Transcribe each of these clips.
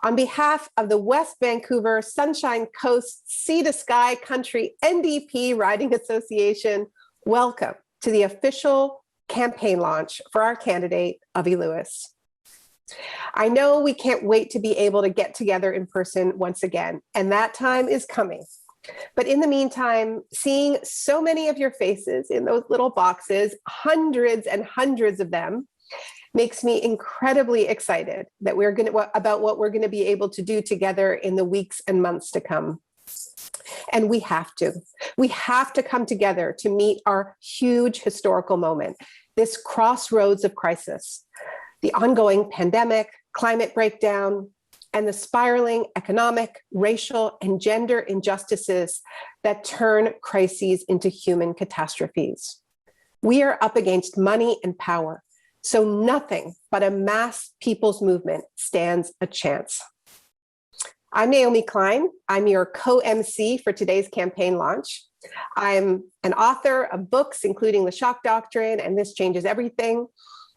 On behalf of the West Vancouver-Sunshine Coast-Sea-to-Sky Country NDP Riding Association, welcome to the official campaign launch for our candidate, Avi Lewis. I know we can't wait to be able to get together in person once again, and that time is coming. But in the meantime, seeing so many of your faces in those little boxes, hundreds and hundreds of them, makes me incredibly excited that about what we're going to be able to do together in the weeks and months to come. And we have to come together to meet our huge historical moment, this crossroads of crisis, the ongoing pandemic, climate breakdown, and the spiraling economic, racial, and gender injustices that turn crises into human catastrophes. We are up against money and power, so nothing but a mass people's movement stands a chance. I'm Naomi Klein. I'm your co-MC for today's campaign launch. I'm an author of books, including The Shock Doctrine and This Changes Everything.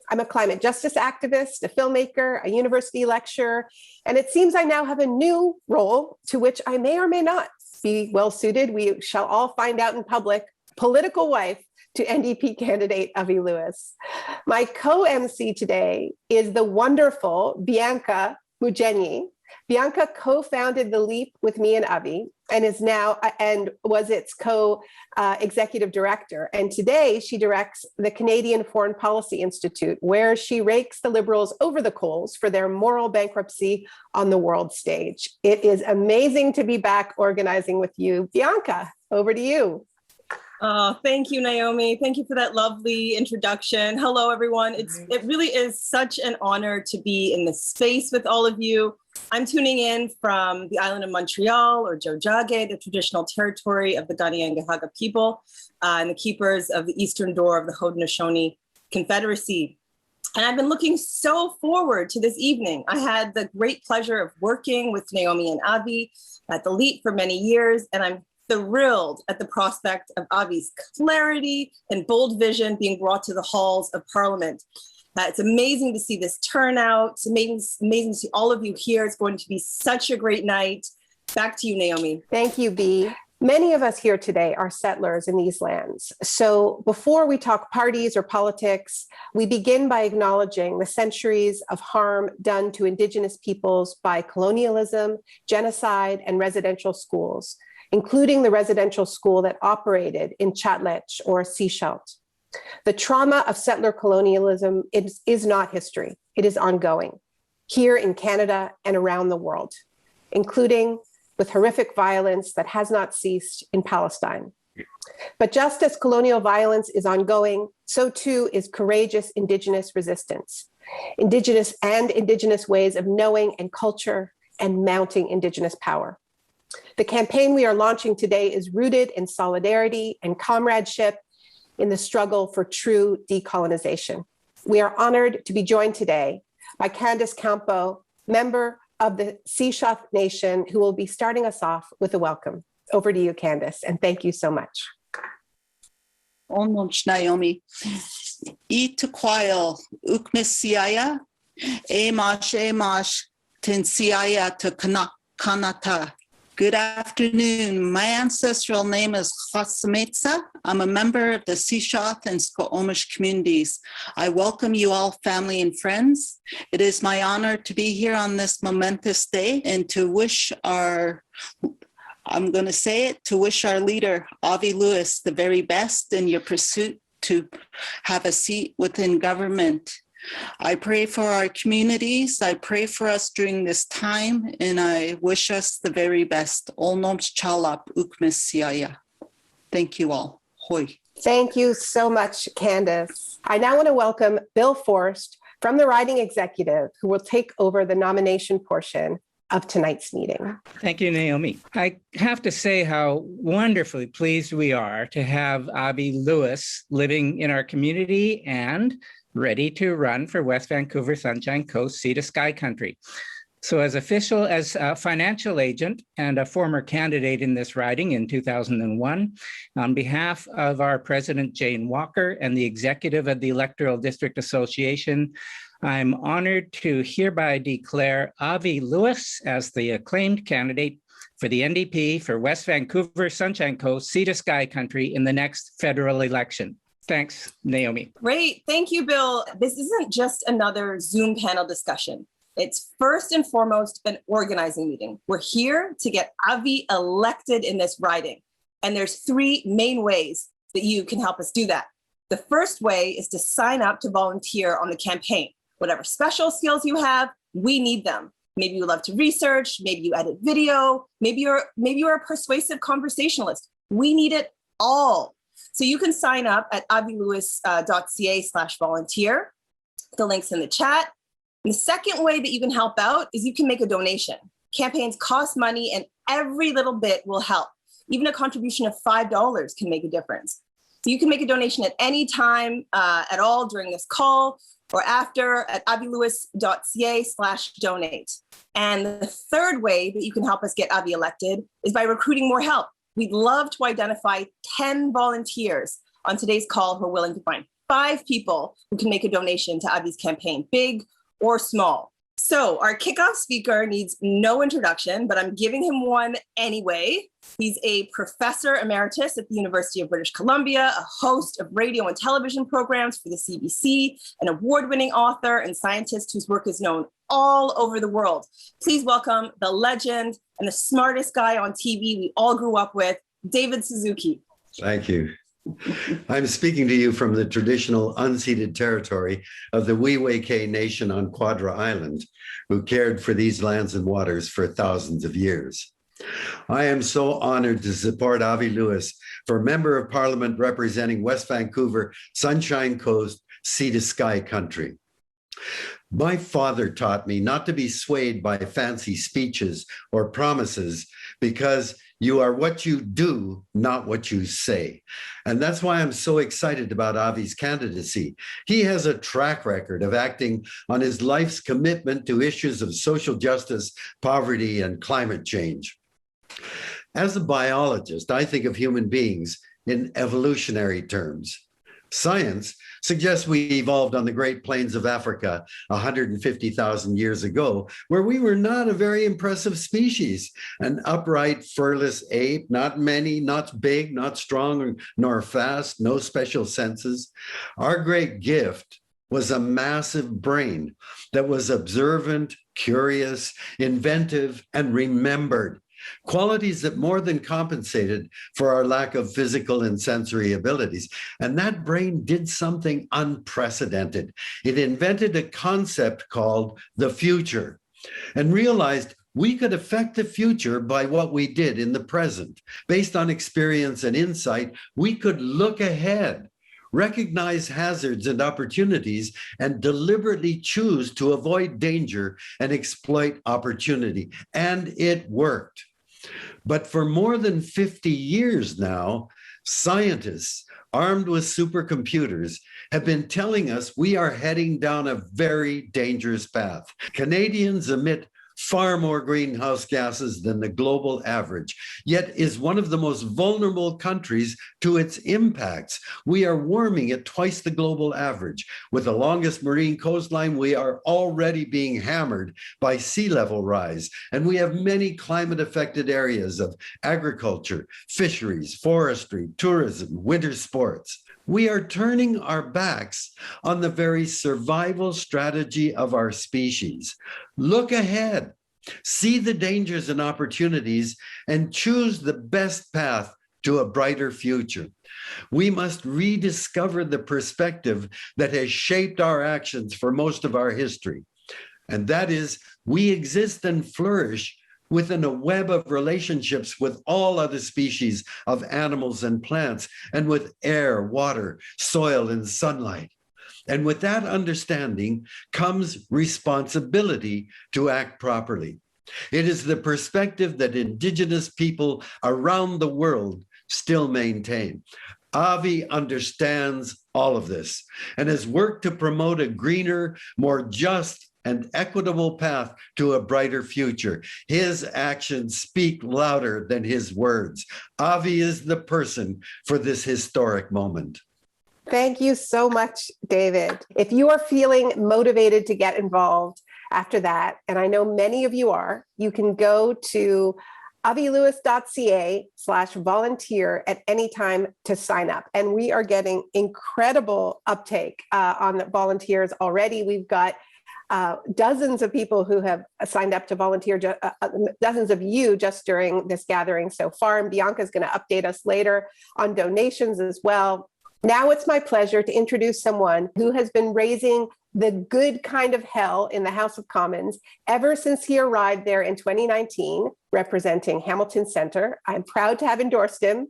I'm a climate justice activist, a filmmaker, a university lecturer, and it seems I now have a new role to which I may or may not be well suited. We shall all find out in public. Political wife to NDP candidate Avi Lewis. My co-MC today is the wonderful Bianca Mugenyi. Bianca co-founded The Leap with me and Avi and is now and was its co-executive director. And today she directs the Canadian Foreign Policy Institute, where she rakes the Liberals over the coals for their moral bankruptcy on the world stage. It is amazing to be back organizing with you. Bianca, over to you. Oh, thank you, Naomi. Thank you for that lovely introduction. Hello, everyone. It really is such an honor to be in this space with all of you. I'm tuning in from the island of Montreal, or Tiohtià:ke, the traditional territory of the Kanien'kehá:ka people and the keepers of the eastern door of the Haudenosaunee Confederacy. And I've been looking so forward to this evening. I had the great pleasure of working with Naomi and Avi at The Leap for many years, and I'm thrilled at the prospect of Avi's clarity and bold vision being brought to the halls of Parliament. It's amazing to see this turnout. It's amazing to see all of you here. It's going to be such a great night. Back to you, Naomi. Thank you, Bea. Many of us here today are settlers in these lands. So before we talk parties or politics, we begin by acknowledging the centuries of harm done to Indigenous peoples by colonialism, genocide, and residential schools, including the residential school that operated in Tchatletch or Sechelt. The trauma of settler colonialism is not history. It is ongoing here in Canada and around the world, including with horrific violence that has not ceased in Palestine. But just as colonial violence is ongoing, so too is courageous Indigenous resistance, Indigenous ways of knowing and culture, and mounting Indigenous power. The campaign we are launching today is rooted in solidarity and comradeship in the struggle for true decolonization. We are honored to be joined today by Candace Campo, member of the Sechelt Nation, who will be starting us off with a welcome. Over to you, Candace, and thank you so much. Onmons Naomi. Ituquail ukmisiaya, emash, tensiaya to kanata. Good afternoon. My ancestral name is Chasametsa. I'm a member of the Sechelt and Squamish communities. I welcome you all, family and friends. It is my honor to be here on this momentous day and to wish to wish our leader, Avi Lewis, the very best in your pursuit to have a seat within government. I pray for our communities. I pray for us during this time, and I wish us the very best. Olnoms chalap ukmesiaya. Thank you all. Hoi. Thank you so much, Candace. I now want to welcome Bill Forst from the Riding Executive, who will take over the nomination portion of tonight's meeting. Thank you, Naomi. I have to say how wonderfully pleased we are to have Avi Lewis living in our community and ready to run for West Vancouver-Sunshine Coast-Sea-to-Sky country. So as a financial agent and a former candidate in this riding in 2001, on behalf of our president, Jane Walker, and the executive of the Electoral District Association, I'm honored to hereby declare Avi Lewis as the acclaimed candidate for the NDP for West Vancouver-Sunshine Coast-Sea-to-Sky country in the next federal election. Thanks, Naomi. Great. Thank you, Bill. This isn't just another Zoom panel discussion. It's first and foremost an organizing meeting. We're here to get Avi elected in this riding. And there's three main ways that you can help us do that. The first way is to sign up to volunteer on the campaign. Whatever special skills you have, we need them. Maybe you love to research, maybe you edit video, maybe you're a persuasive conversationalist. We need it all. So you can sign up at avilewis.ca/volunteer. The link's in the chat. And the second way that you can help out is you can make a donation. Campaigns cost money and every little bit will help. Even a contribution of $5 can make a difference. So you can make a donation at any time at all during this call or after at avilewis.ca/donate. And the third way that you can help us get Avi elected is by recruiting more help. We'd love to identify 10 volunteers on today's call who are willing to find 5 people who can make a donation to Avi's campaign, big or small. So our kickoff speaker needs no introduction, but I'm giving him one anyway. He's a professor emeritus at the University of British Columbia, a host of radio and television programs for the CBC, an award-winning author and scientist whose work is known all over the world. Please welcome the legend and the smartest guy on TV we all grew up with, David Suzuki. Thank you. I'm speaking to you from the traditional unceded territory of the Wee-Way-Kay Nation on Quadra Island, who cared for these lands and waters for thousands of years. I am so honored to support Avi Lewis for Member of Parliament representing West Vancouver, Sunshine Coast, Sea-to-Sky country. My father taught me not to be swayed by fancy speeches or promises because you are what you do, not what you say. And that's why I'm so excited about Avi's candidacy. He has a track record of acting on his life's commitment to issues of social justice, poverty, and climate change. As a biologist, I think of human beings in evolutionary terms. Science suggests we evolved on the Great Plains of Africa 150,000 years ago, where we were not a very impressive species, an upright, furless ape, not many, not big, not strong, nor fast, no special senses. Our great gift was a massive brain that was observant, curious, inventive, and remembered. Qualities that more than compensated for our lack of physical and sensory abilities. And that brain did something unprecedented. It invented a concept called the future and realized we could affect the future by what we did in the present. Based on experience and insight, we could look ahead, recognize hazards and opportunities, and deliberately choose to avoid danger and exploit opportunity. And it worked. But for more than 50 years now, scientists armed with supercomputers have been telling us we are heading down a very dangerous path. Canadians emit far more greenhouse gases than the global average, yet is one of the most vulnerable countries to its impacts. We are warming at twice the global average. With the longest marine coastline, we are already being hammered by sea level rise, and we have many climate-affected areas of agriculture, fisheries, forestry, tourism, winter sports. We are turning our backs on the very survival strategy of our species. Look ahead, see the dangers and opportunities, and choose the best path to a brighter future. We must rediscover the perspective that has shaped our actions for most of our history. And that is, we exist and flourish within a web of relationships with all other species of animals and plants, and with air, water, soil, and sunlight. And with that understanding comes responsibility to act properly. It is the perspective that Indigenous people around the world still maintain. Avi understands all of this and has worked to promote a greener, more just, and equitable path to a brighter future. His actions speak louder than his words. Avi is the person for this historic moment. Thank you so much, David. If you are feeling motivated to get involved after that, and I know many of you are, you can go to avilewis.ca/volunteer at any time to sign up. And we are getting incredible uptake on the volunteers already. We've got dozens of people who have signed up to volunteer, dozens of you just during this gathering so far. And Bianca is going to update us later on donations as well. Now it's my pleasure to introduce someone who has been raising the good kind of hell in the House of Commons ever since he arrived there in 2019, representing Hamilton Centre. I'm proud to have endorsed him.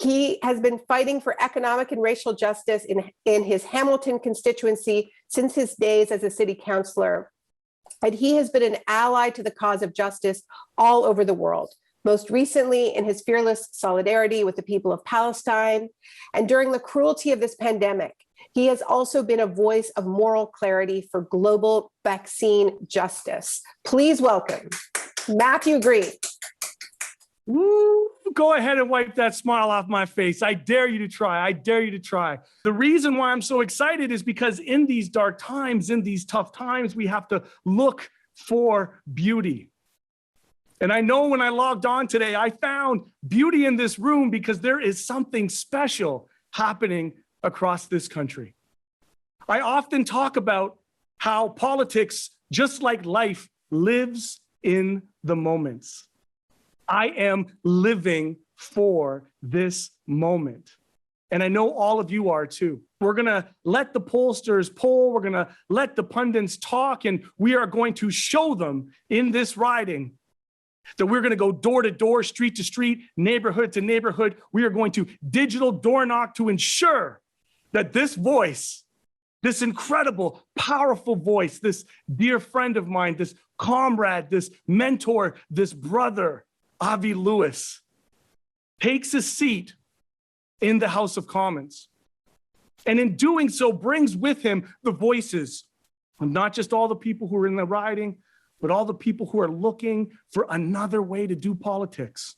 He has been fighting for economic and racial justice in his Hamilton constituency since his days as a city councillor. And he has been an ally to the cause of justice all over the world, most recently in his fearless solidarity with the people of Palestine. And during the cruelty of this pandemic, he has also been a voice of moral clarity for global vaccine justice. Please welcome Matthew Green. Woo, go ahead and wipe that smile off my face. I dare you to try. I dare you to try. The reason why I'm so excited is because in these dark times, in these tough times, we have to look for beauty. And I know when I logged on today, I found beauty in this room because there is something special happening across this country. I often talk about how politics, just like life, lives in the moments. I am living for this moment. And I know all of you are too. We're going to let the pollsters poll. We're going to let the pundits talk. And we are going to show them in this riding that we're going to go door to door, street to street, neighborhood to neighborhood. We are going to digital door knock to ensure that this voice, this incredible, powerful voice, this dear friend of mine, this comrade, this mentor, this brother, Avi Lewis, takes a seat in the House of Commons. And in doing so, brings with him the voices of not just all the people who are in the riding, but all the people who are looking for another way to do politics.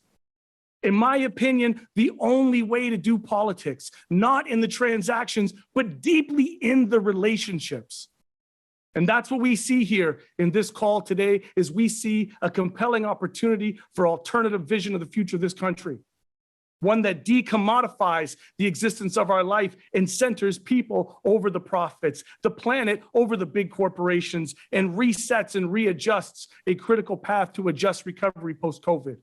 In my opinion, the only way to do politics, not in the transactions, but deeply in the relationships. And that's what we see here in this call today, is we see a compelling opportunity for alternative vision of the future of this country. One that decommodifies the existence of our life and centers people over the profits, the planet over the big corporations, and resets and readjusts a critical path to a just recovery post-COVID.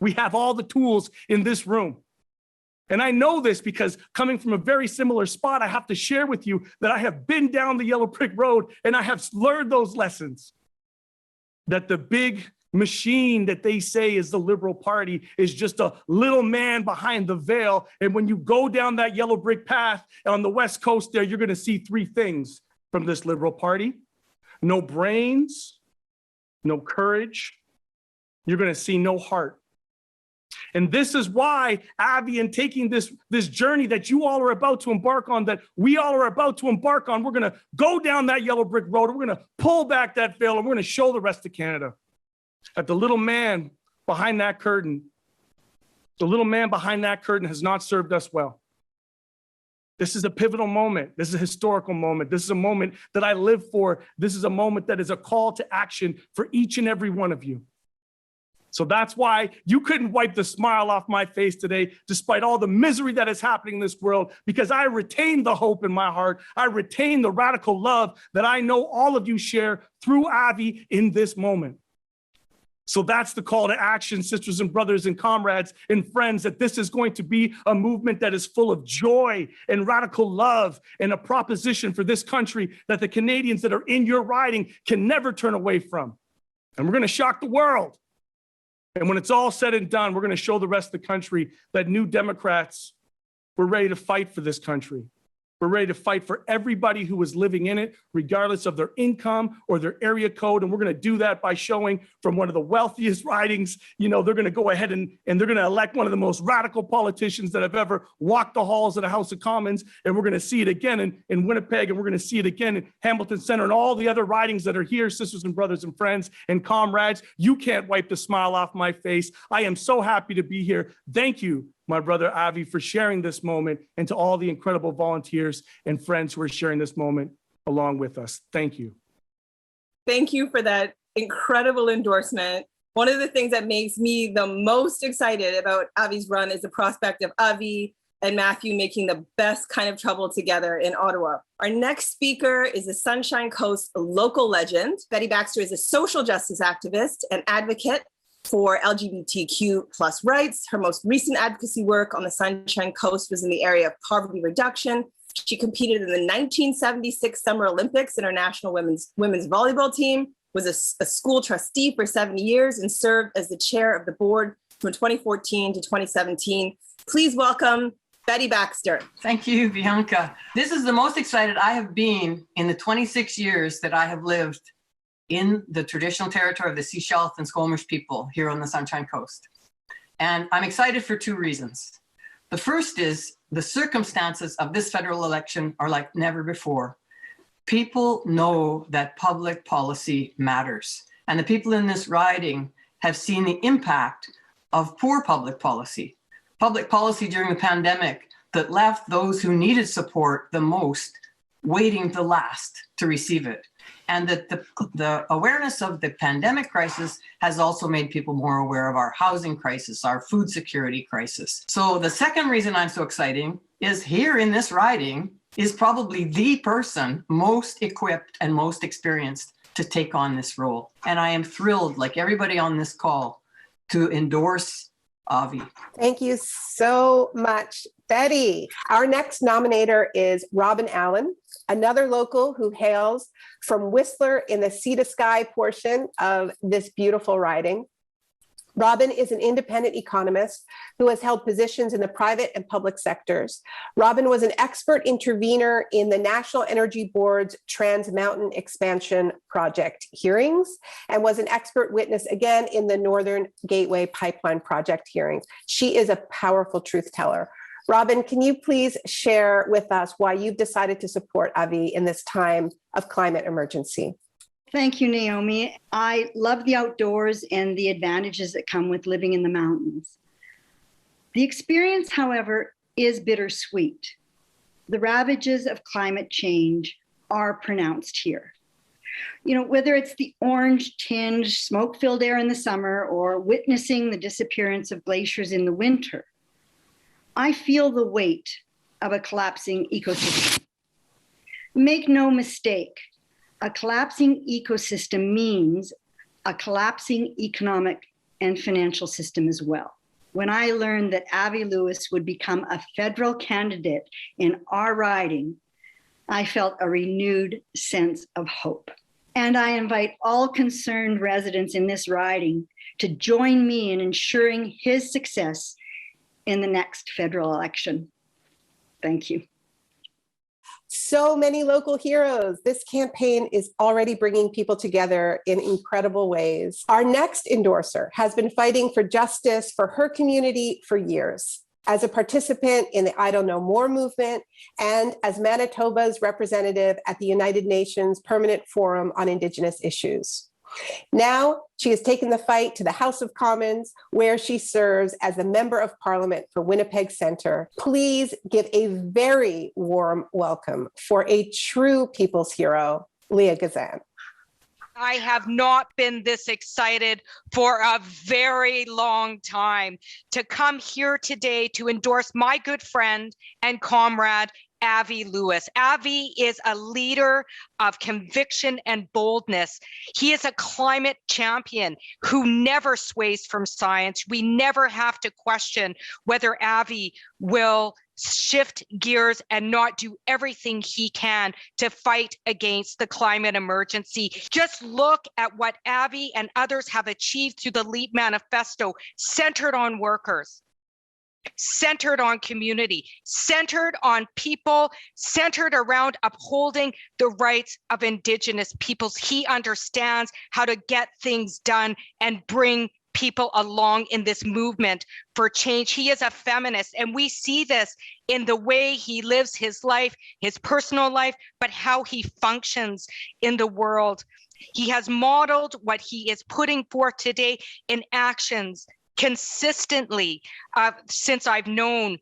We have all the tools in this room. And I know this because coming from a very similar spot, I have to share with you that I have been down the yellow brick road and I have learned those lessons. That the big machine that they say is the Liberal Party is just a little man behind the veil. And when you go down that yellow brick path on the West Coast there, you're going to see three things from this Liberal Party. No brains, no courage. You're going to see no heart. And this is why, Avi, in taking this journey that you all are about to embark on, that we all are about to embark on, we're going to go down that yellow brick road. We're going to pull back that veil and we're going to show the rest of Canada that the little man behind that curtain, has not served us well. This is a pivotal moment. This is a historical moment. This is a moment that I live for. This is a moment that is a call to action for each and every one of you. So that's why you couldn't wipe the smile off my face today, despite all the misery that is happening in this world, because I retain the hope in my heart. I retain the radical love that I know all of you share through Avi in this moment. So that's the call to action, sisters and brothers and comrades and friends, that this is going to be a movement that is full of joy and radical love, and a proposition for this country that the Canadians that are in your riding can never turn away from. And we're going to shock the world. And when it's all said and done, we're going to show the rest of the country that New Democrats, we're ready to fight for this country. We're ready to fight for everybody who is living in it, regardless of their income or their area code. And we're going to do that by showing from one of the wealthiest ridings, they're going to go ahead and they're going to elect one of the most radical politicians that have ever walked the halls of the House of Commons. And we're going to see it again in Winnipeg, and we're going to see it again in Hamilton Centre and all the other ridings that are here, sisters and brothers and friends and comrades. You can't wipe the smile off my face. I am so happy to be here. Thank you, my brother Avi, for sharing this moment, and to all the incredible volunteers and friends who are sharing this moment along with us. Thank you. Thank you for that incredible endorsement. One of the things that makes me the most excited about Avi's run is the prospect of Avi and Matthew making the best kind of trouble together in Ottawa. Our next speaker is a Sunshine Coast local legend. Betty Baxter is a social justice activist and advocate for LGBTQ+ rights. Her most recent advocacy work on the Sunshine Coast was in the area of poverty reduction. She competed in the 1976 Summer Olympics in our national women's volleyball team, was a school trustee for 7 years, and served as the chair of the board from 2014 to 2017. Please welcome Betty Baxter. Thank you, Bianca. This is the most excited I have been in the 26 years that I have lived in the traditional territory of the Sechelt and Squamish people here on the Sunshine Coast. And I'm excited for two reasons. The first is the circumstances of this federal election are like never before. People know that public policy matters. And the people in this riding have seen the impact of poor public policy during the pandemic that left those who needed support the most waiting the last to receive it. And that the awareness of the pandemic crisis has also made people more aware of our housing crisis, our food security crisis. So the second reason I'm so excited is here in this riding is probably the person most equipped and most experienced to take on this role. And I am thrilled, like everybody on this call, to endorse Avi. Thank you so much, Betty. Our next nominator is Robyn Allan, another local who hails from Whistler in the Sea-to-Sky portion of this beautiful riding. Robyn is an independent economist who has held positions in the private and public sectors. Robyn was an expert intervener in the National Energy Board's Trans Mountain Expansion Project hearings and was an expert witness again in the Northern Gateway Pipeline Project hearings. She is a powerful truth teller. Robyn, can you please share with us why you've decided to support Avi in this time of climate emergency? Thank you, Naomi. I love the outdoors and the advantages that come with living in the mountains. The experience, however, is bittersweet. The ravages of climate change are pronounced here. You know, whether it's the orange-tinged, smoke-filled air in the summer or witnessing the disappearance of glaciers in the winter, I feel the weight of a collapsing ecosystem. Make no mistake, a collapsing ecosystem means a collapsing economic and financial system as well. When I learned that Avi Lewis would become a federal candidate in our riding, I felt a renewed sense of hope. And I invite all concerned residents in this riding to join me in ensuring his success in the next federal election. Thank you. So many local heroes. This campaign is already bringing people together in incredible ways. Our next endorser has been fighting for justice for her community for years. As a participant in the I Don't Know More movement and as Manitoba's representative at the United Nations Permanent Forum on Indigenous Issues. Now, she has taken the fight to the House of Commons, where she serves as a member of Parliament for Winnipeg Centre. Please give a very warm welcome for a true people's hero, Leah Gazan. I have not been this excited for a very long time to come here today to endorse my good friend and comrade, Avi Lewis. Avi is a leader of conviction and boldness. He is a climate champion who never sways from science. We never have to question whether Avi will shift gears and not do everything he can to fight against the climate emergency. Just look at what Avi and others have achieved through the LEAP manifesto, centered on workers, centered on community, centered on people, centered around upholding the rights of Indigenous peoples. He understands how to get things done and bring people along in this movement for change. He is a feminist, and we see this in the way he lives his life, his personal life, but how he functions in the world. He has modeled what he is putting forth today in actions, consistently since I've known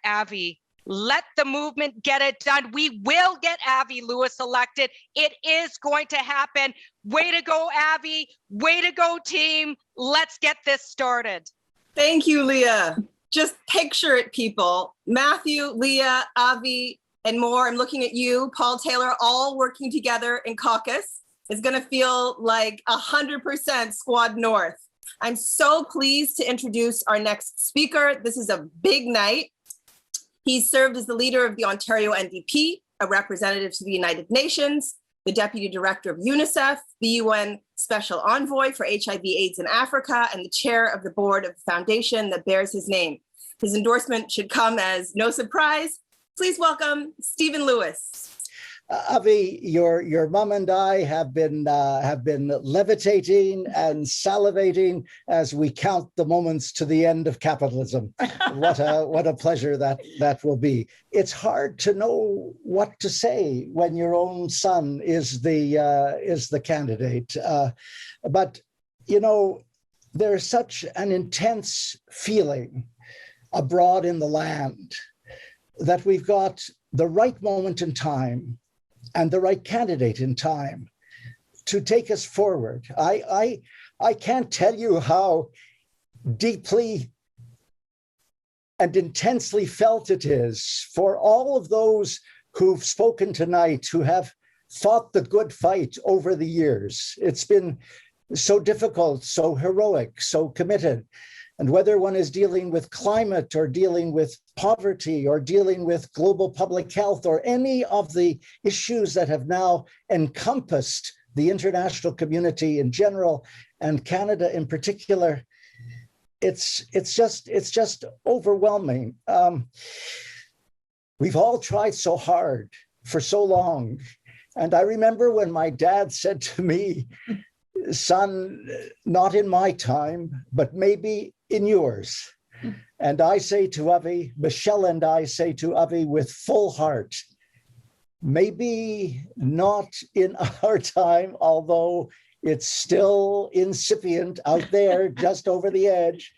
Avi. Let the movement get it done. We will get Avi Lewis elected. It is going to happen. Way to go, Avi. Way to go, team. Let's get this started. Thank you, Leah. Just picture it, people. Matthew, Leah, Avi, and more. I'm looking at you, Paul Taylor, all working together in caucus. It's going to feel like 100% Squad North. I'm so pleased to introduce our next speaker. This is a big night. He served as the leader of the Ontario NDP, a representative to the United Nations, the deputy director of UNICEF, the UN Special Envoy for HIV/AIDS in Africa, and the chair of the board of the foundation that bears his name. His endorsement should come as no surprise. Please welcome Stephen Lewis. Avi, your mom and I have been levitating and salivating as we count the moments to the end of capitalism. What a pleasure that will be. It's hard to know what to say when your own son is the candidate, but you know, there's such an intense feeling abroad in the land that we've got the right moment in time and the right candidate in time to take us forward. I can't tell you how deeply and intensely felt it is for all of those who've spoken tonight, who have fought the good fight over the years. It's been so difficult, so heroic, so committed. And whether one is dealing with climate or dealing with poverty or dealing with global public health or any of the issues that have now encompassed the international community in general and Canada in particular, it's just overwhelming. We've all tried so hard for so long. And I remember when my dad said to me, son, not in my time, but maybe in yours. And I say to Avi, Michelle and I say to Avi with full heart, maybe not in our time, although it's still incipient out there, just over the edge.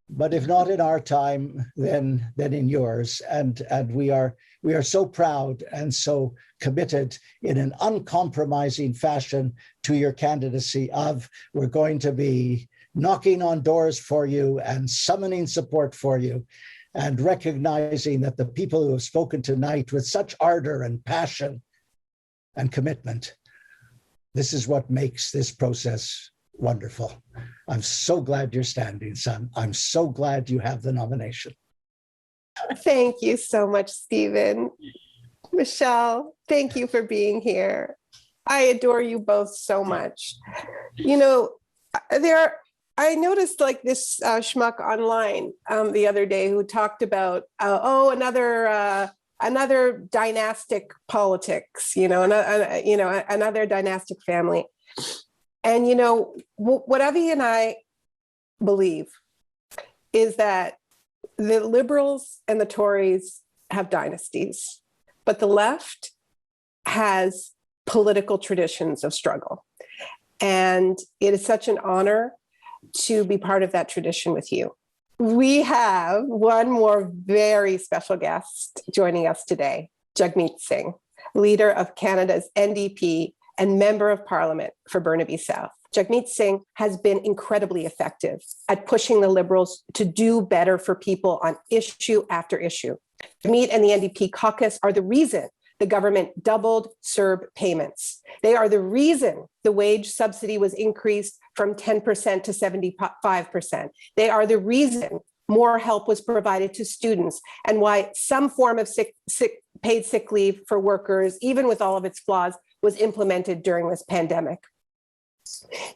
But if not in our time, then in yours. And we are so proud and so committed in an uncompromising fashion to your candidacy. We're going to be knocking on doors for you and summoning support for you and recognizing that the people who have spoken tonight with such ardor and passion and commitment, this is what makes this process wonderful. I'm so glad you're standing, son. I'm so glad you have the nomination. Thank you so much, Stephen. Michelle, thank you for being here. I adore you both so much. You know, I noticed like this schmuck online the other day who talked about, another dynastic politics, another dynastic family. And, you know, what Avi and I believe is that the Liberals and the Tories have dynasties, but the left has political traditions of struggle. And it is such an honor to be part of that tradition with you. We have one more very special guest joining us today, Jagmeet Singh, leader of Canada's NDP and member of Parliament for Burnaby South. Jagmeet Singh has been incredibly effective at pushing the Liberals to do better for people on issue after issue. Jagmeet and the NDP caucus are the reason the government doubled CERB payments. They are the reason the wage subsidy was increased from 10% to 75%. They are the reason more help was provided to students and why some form of paid sick leave for workers, even with all of its flaws, was implemented during this pandemic.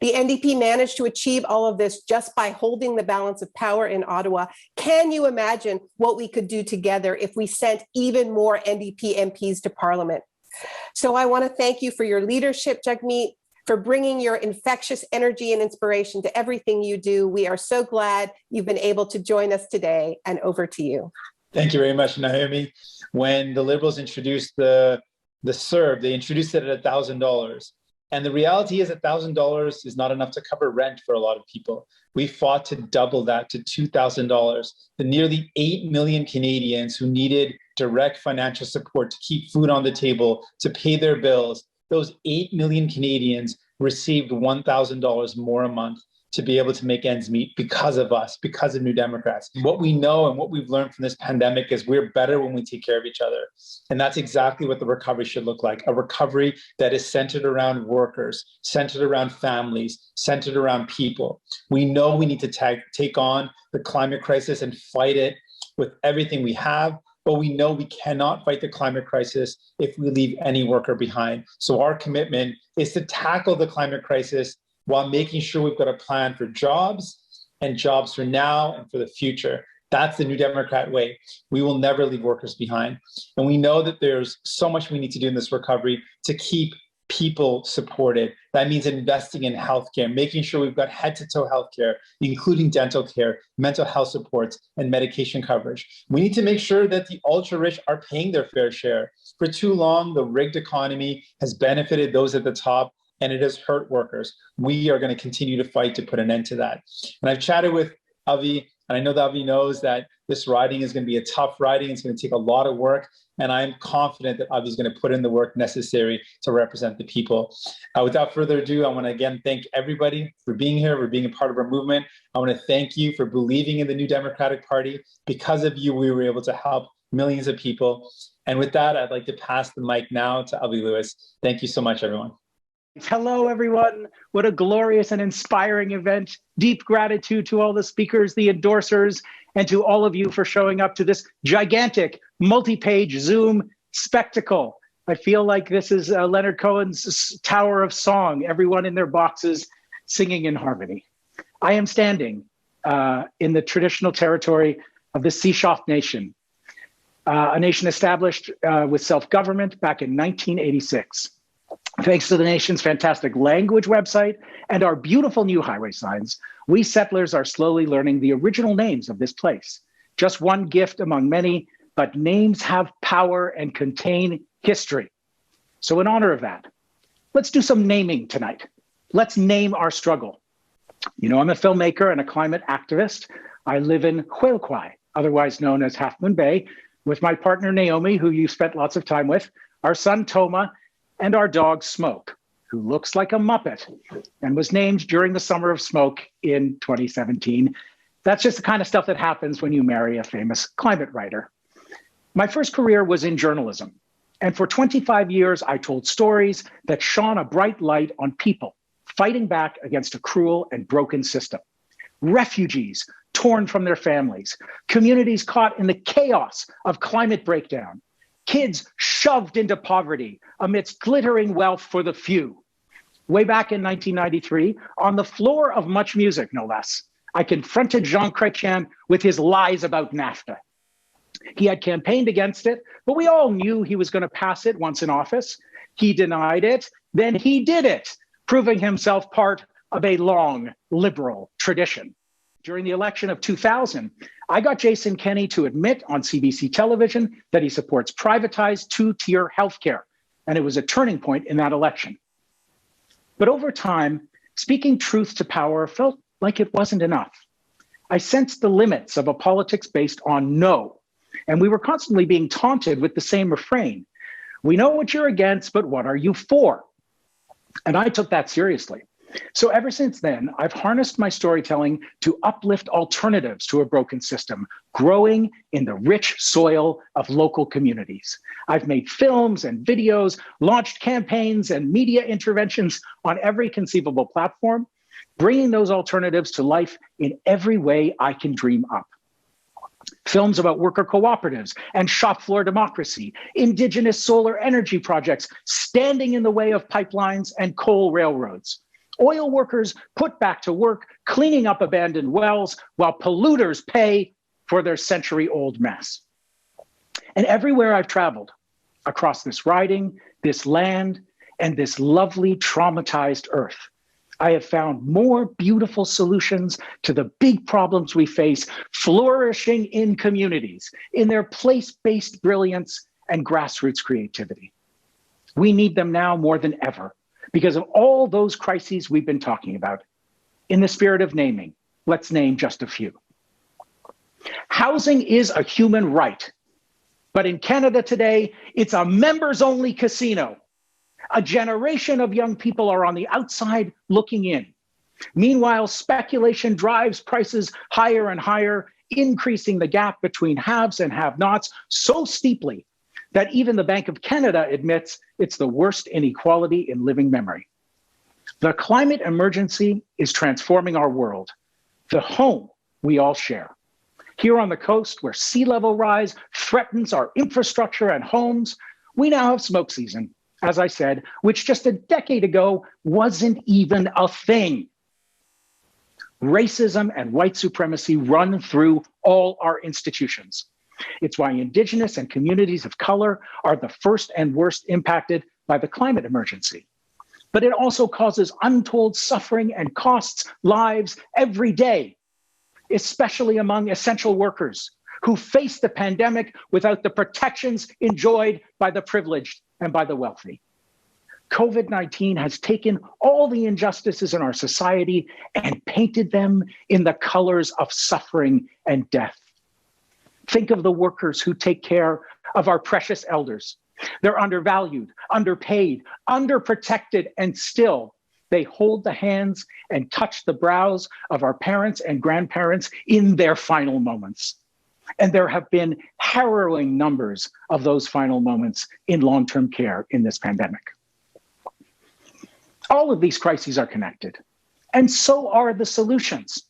The NDP managed to achieve all of this just by holding the balance of power in Ottawa. Can you imagine what we could do together if we sent even more NDP MPs to Parliament? So I want to thank you for your leadership, Jagmeet, for bringing your infectious energy and inspiration to everything you do. We are so glad you've been able to join us today, and over to you. Thank you very much, Naomi. When the Liberals introduced the CERB, they introduced it at $1,000. And the reality is $1,000 is not enough to cover rent for a lot of people. We fought to double that to $2,000. The nearly 8 million Canadians who needed direct financial support to keep food on the table, to pay their bills, those 8 million Canadians received $1,000 more a month to be able to make ends meet because of us, because of New Democrats. What we know and what we've learned from this pandemic is we're better when we take care of each other. And that's exactly what the recovery should look like, a recovery that is centered around workers, centered around families, centered around people. We know we need to take on the climate crisis and fight it with everything we have, but we know we cannot fight the climate crisis if we leave any worker behind. So our commitment is to tackle the climate crisis while making sure we've got a plan for jobs and jobs for now and for the future. That's the New Democrat way. We will never leave workers behind. And we know that there's so much we need to do in this recovery to keep people supported. That means investing in healthcare, making sure we've got head-to-toe healthcare, including dental care, mental health supports, and medication coverage. We need to make sure that the ultra-rich are paying their fair share. For too long, the rigged economy has benefited those at the top, and it has hurt workers. We are going to continue to fight to put an end to that. And I've chatted with Avi, and I know that Avi knows that this riding is going to be a tough riding. It's going to take a lot of work, and I'm confident that Avi is going to put in the work necessary to represent the people. Without further ado, I want to again thank everybody for being here, for being a part of our movement. I want to thank you for believing in the New Democratic Party. Because of you, we were able to help millions of people. And with that, I'd like to pass the mic now to Avi Lewis. Thank you so much, everyone. Hello, everyone. What a glorious and inspiring event. Deep gratitude to all the speakers, the endorsers, and to all of you for showing up to this gigantic multi-page Zoom spectacle. I feel like this is Leonard Cohen's Tower of Song, everyone in their boxes singing in harmony. I am standing in the traditional territory of the Sechelt Nation, a nation established with self-government back in 1986. Thanks to the nation's fantastic language website and our beautiful new highway signs, we settlers are slowly learning the original names of this place. Just one gift among many, but names have power and contain history. So in honor of that, let's do some naming tonight. Let's name our struggle. You know, I'm a filmmaker and a climate activist. I live in Huelquai, otherwise known as Half Moon Bay, with my partner Naomi, who you spent lots of time with, our son Toma, and our dog Smoke, who looks like a Muppet and was named during the Summer of Smoke in 2017. That's just the kind of stuff that happens when you marry a famous climate writer. My first career was in journalism. And for 25 years, I told stories that shone a bright light on people fighting back against a cruel and broken system. Refugees torn from their families, communities caught in the chaos of climate breakdown, kids shoved into poverty amidst glittering wealth for the few. Way back in 1993, on the floor of Much Music, no less, I confronted Jean Chrétien with his lies about NAFTA. He had campaigned against it, but we all knew he was going to pass it once in office. He denied it, then he did it, proving himself part of a long liberal tradition. During the election of 2000, I got Jason Kenney to admit on CBC television that he supports privatized two-tier healthcare, and it was a turning point in that election. But over time, speaking truth to power felt like it wasn't enough. I sensed the limits of a politics based on no, and we were constantly being taunted with the same refrain. We know what you're against, but what are you for? And I took that seriously. So ever since then, I've harnessed my storytelling to uplift alternatives to a broken system, growing in the rich soil of local communities. I've made films and videos, launched campaigns and media interventions on every conceivable platform, bringing those alternatives to life in every way I can dream up. Films about worker cooperatives and shop floor democracy, indigenous solar energy projects standing in the way of pipelines and coal railroads. Oil workers put back to work cleaning up abandoned wells while polluters pay for their century-old mess. And everywhere I've traveled, across this riding, this land, and this lovely traumatized earth, I have found more beautiful solutions to the big problems we face flourishing in communities, in their place-based brilliance and grassroots creativity. We need them now more than ever, because of all those crises we've been talking about. In the spirit of naming, let's name just a few. Housing is a human right, but in Canada today, it's a members-only casino. A generation of young people are on the outside looking in. Meanwhile, speculation drives prices higher and higher, increasing the gap between haves and have-nots so steeply that even the Bank of Canada admits it's the worst inequality in living memory. The climate emergency is transforming our world, the home we all share. Here on the coast, where sea level rise threatens our infrastructure and homes, we now have smoke season, as I said, which just a decade ago wasn't even a thing. Racism and white supremacy run through all our institutions. It's why Indigenous and communities of color are the first and worst impacted by the climate emergency. But it also causes untold suffering and costs lives every day, especially among essential workers who face the pandemic without the protections enjoyed by the privileged and by the wealthy. COVID-19 has taken all the injustices in our society and painted them in the colors of suffering and death. Think of the workers who take care of our precious elders. They're undervalued, underpaid, underprotected, and still they hold the hands and touch the brows of our parents and grandparents in their final moments. And there have been harrowing numbers of those final moments in long-term care in this pandemic. All of these crises are connected, and so are the solutions.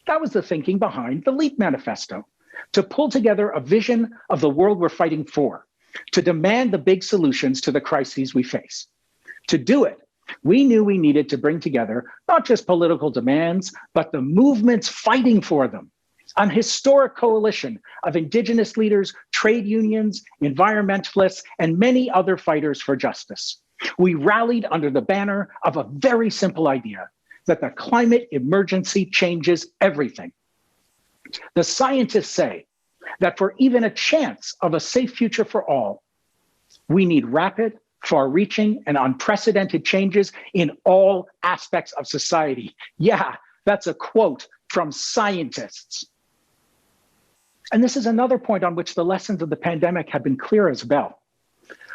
That was the thinking behind the LEAP manifesto, to pull together a vision of the world we're fighting for, to demand the big solutions to the crises we face. To do it, we knew we needed to bring together not just political demands, but the movements fighting for them. An historic coalition of Indigenous leaders, trade unions, environmentalists, and many other fighters for justice. We rallied under the banner of a very simple idea, that the climate emergency changes everything. The scientists say that for even a chance of a safe future for all, we need rapid, far-reaching, and unprecedented changes in all aspects of society. Yeah, that's a quote from scientists. And this is another point on which the lessons of the pandemic have been clear as a bell.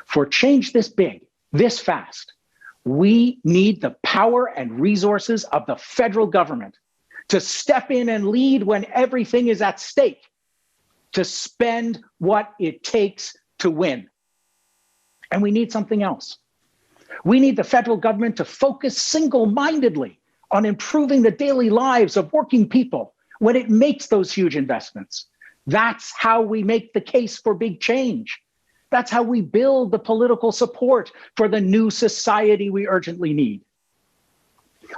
For change this big, this fast, we need the power and resources of the federal government to step in and lead when everything is at stake, to spend what it takes to win. And we need something else. We need the federal government to focus single-mindedly on improving the daily lives of working people when it makes those huge investments. That's how we make the case for big change. That's how we build the political support for the new society we urgently need.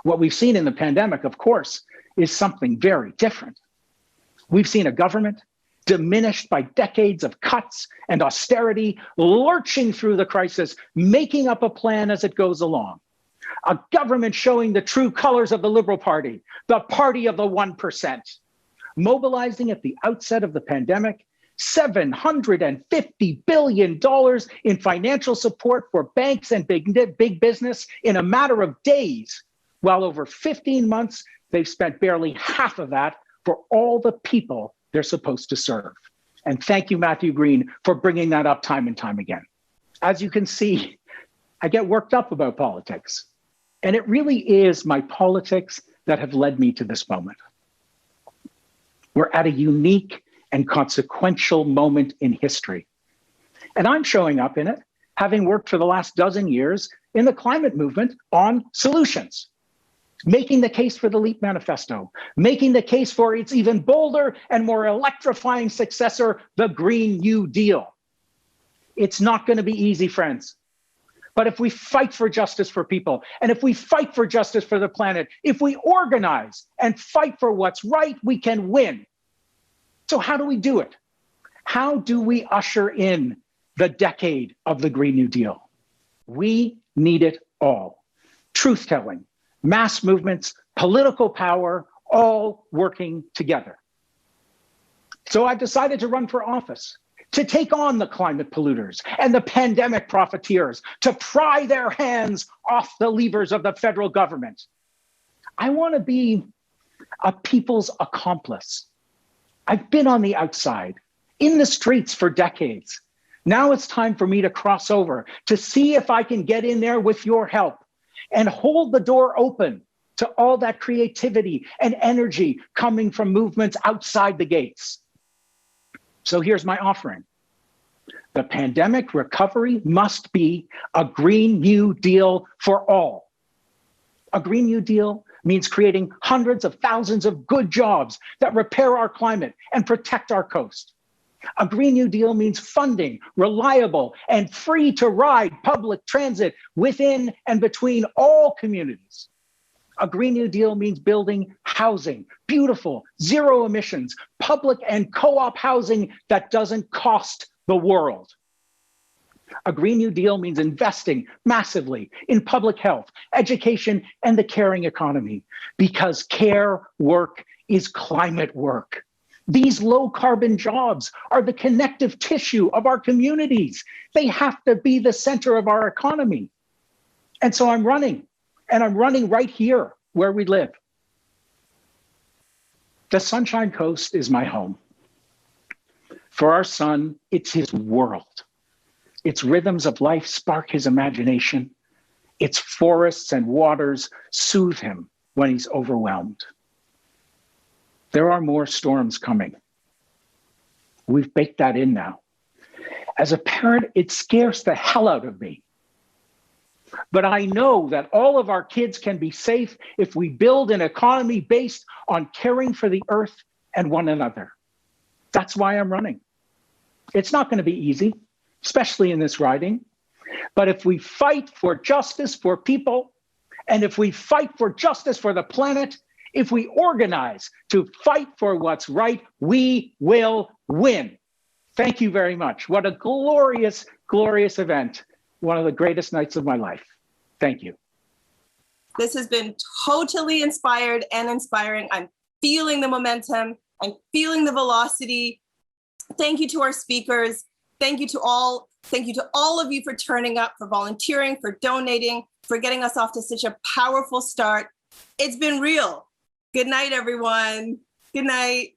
What we've seen in the pandemic, of course, is something very different. We've seen a government diminished by decades of cuts and austerity, lurching through the crisis, making up a plan as it goes along. A government showing the true colors of the Liberal Party, the party of the 1%, mobilizing at the outset of the pandemic $750 billion in financial support for banks and big business in a matter of days, while over 15 months, they've spent barely half of that for all the people they're supposed to serve. And thank you, Matthew Green, for bringing that up time and time again. As you can see, I get worked up about politics. And it really is my politics that have led me to this moment. We're at a unique and consequential moment in history. And I'm showing up in it, having worked for the last dozen years in the climate movement on solutions, making the case for the LEAP manifesto, making the case for its even bolder and more electrifying successor, the Green New Deal. It's not going to be easy, friends. But if we fight for justice for people, and if we fight for justice for the planet, if we organize and fight for what's right, we can win. So how do we do it? How do we usher in the decade of the Green New Deal? We need it all. Truth-telling, mass movements, political power, all working together. So I've decided to run for office, to take on the climate polluters and the pandemic profiteers, to pry their hands off the levers of the federal government. I want to be a people's accomplice. I've been on the outside, in the streets for decades. Now it's time for me to cross over, to see if I can get in there with your help and hold the door open to all that creativity and energy coming from movements outside the gates. So here's my offering. The pandemic recovery must be a Green New Deal for all. A Green New Deal means creating hundreds of thousands of good jobs that repair our climate and protect our coast. A Green New Deal means funding reliable and free to ride public transit within and between all communities. A Green New Deal means building housing, beautiful, zero emissions, public and co-op housing that doesn't cost the world. A Green New Deal means investing massively in public health, education, and the caring economy, because care work is climate work. These low carbon jobs are the connective tissue of our communities. They have to be the center of our economy. And so I'm running, and I'm running right here where we live. The Sunshine Coast is my home. For our son, it's his world. Its rhythms of life spark his imagination. Its forests and waters soothe him when he's overwhelmed. There are more storms coming. We've baked that in now. As a parent, it scares the hell out of me. But I know that all of our kids can be safe if we build an economy based on caring for the earth and one another. That's why I'm running. It's not going to be easy, especially in this riding. But if we fight for justice for people, and if we fight for justice for the planet, if we organize to fight for what's right, we will win. Thank you very much. What a glorious, glorious event. One of the greatest nights of my life. Thank you. This has been totally inspired and inspiring. I'm feeling the momentum. I'm feeling the velocity. Thank you to our speakers. Thank you to all of you for turning up, for volunteering, for donating, for getting us off to such a powerful start. It's been real. Good night, everyone. Good night.